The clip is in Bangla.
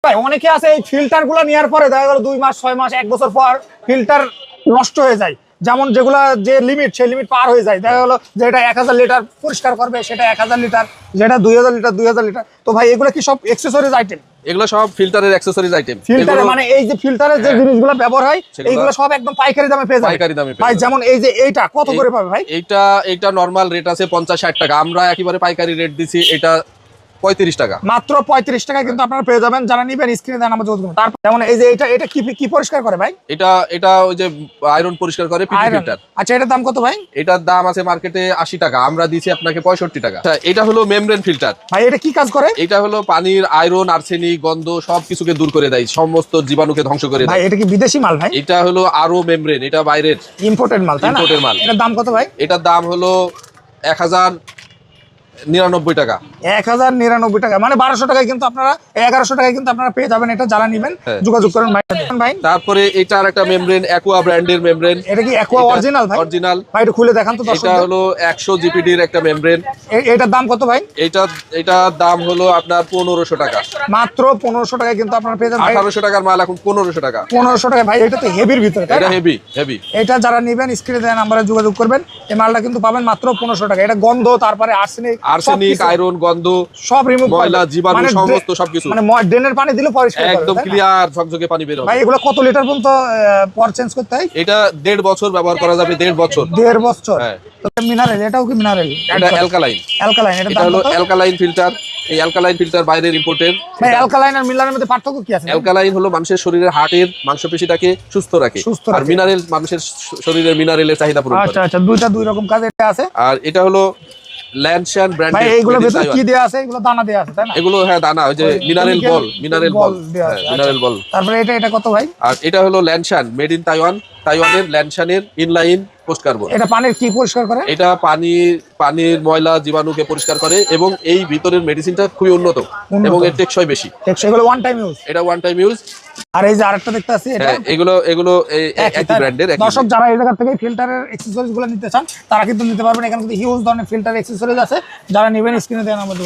ভাই অনেকে আছে এই ফিল্টার গুলো নেওয়ার পরে দেখা গেল 2 মাস 6 মাস 1 বছর পর ফিল্টার নষ্ট হয়ে যায়, যেমন যেগুলা যে লিমিট সেই লিমিট পার হয়ে যায়, দেখা গেলো যে এটা 1000 লিটার পরিষ্কার করবে সেটা 1000 লিটার, যেটা 2000 লিটার 2000 লিটার। তো ভাই এগুলো কি সব অ্যাক্সেসরিজ আইটেম? এগুলো সব ফিল্টারের অ্যাকসেসরিজ আইটেম। ফিল্টারে মানে এই যে ফিল্টারের যে জিনিসগুলো ব্যবহার হয় এইগুলো সব একদম পাইকারি দামে পেয়ে যাবেন। পাইকারি দামে ভাই যেমন এই যে এইটা কত করে পাবে ভাই? এইটা নরমাল রেট আছে 50-60 টাকা, আমরা একেবারে পাইকারি রেট দিছি এটা 35 টাকা, মাত্র 35 টাকায় কিন্তু আপনারা পেয়ে যাবেন। যারা নিবেন স্ক্রিনে দেন আমাদের যোগাযোগ করুন। তারপর যেমন এই যে এটা কি পরিষ্কার করে ভাই? এটা ওই যে আয়রন পরিষ্কার করে পিটি আয়রন। ফিল্টার। আচ্ছা এটার দাম কত ভাই? এটার দাম আছে মার্কেটে 80 টাকা, আমরা দিছি আপনাকে 65 টাকা। আচ্ছা এটা হলো মেমব্রেন ফিল্টার। ভাই এটা কি কাজ করে? এটা হলো পানির আয়রন, আর্সেনিক, গন্ধ সবকিছুকে দূর করে দেয়, সমস্ত জীবাণুকে ধ্বংস করে ভাই দেয়। এটা কি বিদেশি মাল ভাই? এটা হলো আরো মেমব্রেন, এটা বাইরের ইম্পোর্টেড মাল তাই না? ইম্পোর্টেড মাল। এটার দাম কত ভাই? এটার দাম হলো 1099 টাকা। 1099 টাকা, মানে 1200 টাকায় কিন্তু আপনারা 1100 টাকায় কিন্তু আপনারা পেয়ে যাবেন। এটা যারা নিবেন যোগাযোগ করেন ভাই। তারপরে এটার একটা মেমব্রেন, অ্যাকোয়া ব্র্যান্ডের মেমব্রেন। এটা কি অ্যাকোয়া অরিজিনাল ভাই? অরিজিনাল। ভাই একটু খুলে দেখান তো এটা দর্শকদের। হলো 100 জিপিডির একটা মেমব্রেন। এটার দাম কত ভাই? এটার দাম হলো আপনার 1500 টাকা। মাত্র 1500 টাকায় কিন্তু আপনারা পেয়ে যাবেন। 1800 টাকার মাল এখন 1500 টাকা। 1500 টাকা ভাই, এটা তো হেভির ভিতরে তাই এটা না? হেভি। এটা যারা নেবেন স্ক্রিনে দেওয়া নাম্বারে যোগাযোগ করবেন। এই মালটা কিন্তু পাবেন মাত্র 1500 টাকা। এটা গন্ধ, তারপরে আর্সেনিক, আয়রন, গন্ধ সব রিমুভ করে, ময়লা জীবাণু সমস্ত সবকিছু মানে ড্রেনের পানি দিলে পরিষ্কার করে একদম তাই না? ক্লিয়ার ঝকঝকে পানি বের হবে। ভাই এগুলো কত লিটার পর্যন্ত পর চেঞ্জ করতে হয়? এটা 1.5 বছর ব্যবহার করা যাবে, 1.5 বছর। 1.5 বছর। হ্যাঁ। তো মিনারেল, এটাও কি মিনারেল? এটা অ্যালকালাইন। অ্যালকালাইন, এটা এটা দাম হলো কত? Alkaline filter. এই অ্যালকালাইন ফিল্টার বাইরের ইম্পোর্টেড। ভাই অ্যালকালাইন আর মিনারেলের মধ্যে পার্থক্য কি আছে? অ্যালকালাইন হলো মানুষের শরীরের হার্টের মাংসপেশিটাকে সুস্থ রাখে, আর মিনারেল মানুষের শরীরের মিনারেলের চাহিদা পূরণ করে। আচ্ছা আচ্ছা, দুইটা দুই রকম কাজ এটা আছে। আর এটা হলো ল্যান্ডশান ভাই ব্র্যান্ডের। এইগুলোর ভিতরে কি দেয়া আছে? এগুলো দানা দেয়া আছে তাই না? এগুলো হ্যাঁ দানা, ওই যে মিনারেল বল দেয়া আছে। মিনারেল বল। তারপরে এটা কত ভাই? আর এটা হলো ল্যান্ডশান, মেড ইন তাইওয়ানের ল্যান্ডশানের ইনলাইন পোস্ট কার্বন। এটা পানির কি পরিষ্কার করে? এটা পানির ময়লা জীবাণুকে পরিষ্কার করে, এবং এই ভিতরের মেডিসিনটা খুবই উন্নত এবং এর টেকসই বেশি। এগুলো ওয়ান টাইম ইউজ। এটা ওয়ান টাইম ইউজ। আর এই যে আরেকটা দেখতে আছে এটা, হ্যাঁ এগুলো একই ব্র্যান্ডের। দর্শক যারা এই জায়গা থেকে ফিল্টারের অ্যাকসেসরিজ গুলো নিতে চান তারা কিন্তু নিতে পারবেন। এখানে কিন্তু হিউজ ধরনের ফিল্টার অ্যাকসেসরিজ আছে। যারা নেবেন স্ক্রিনে দেন আমাদের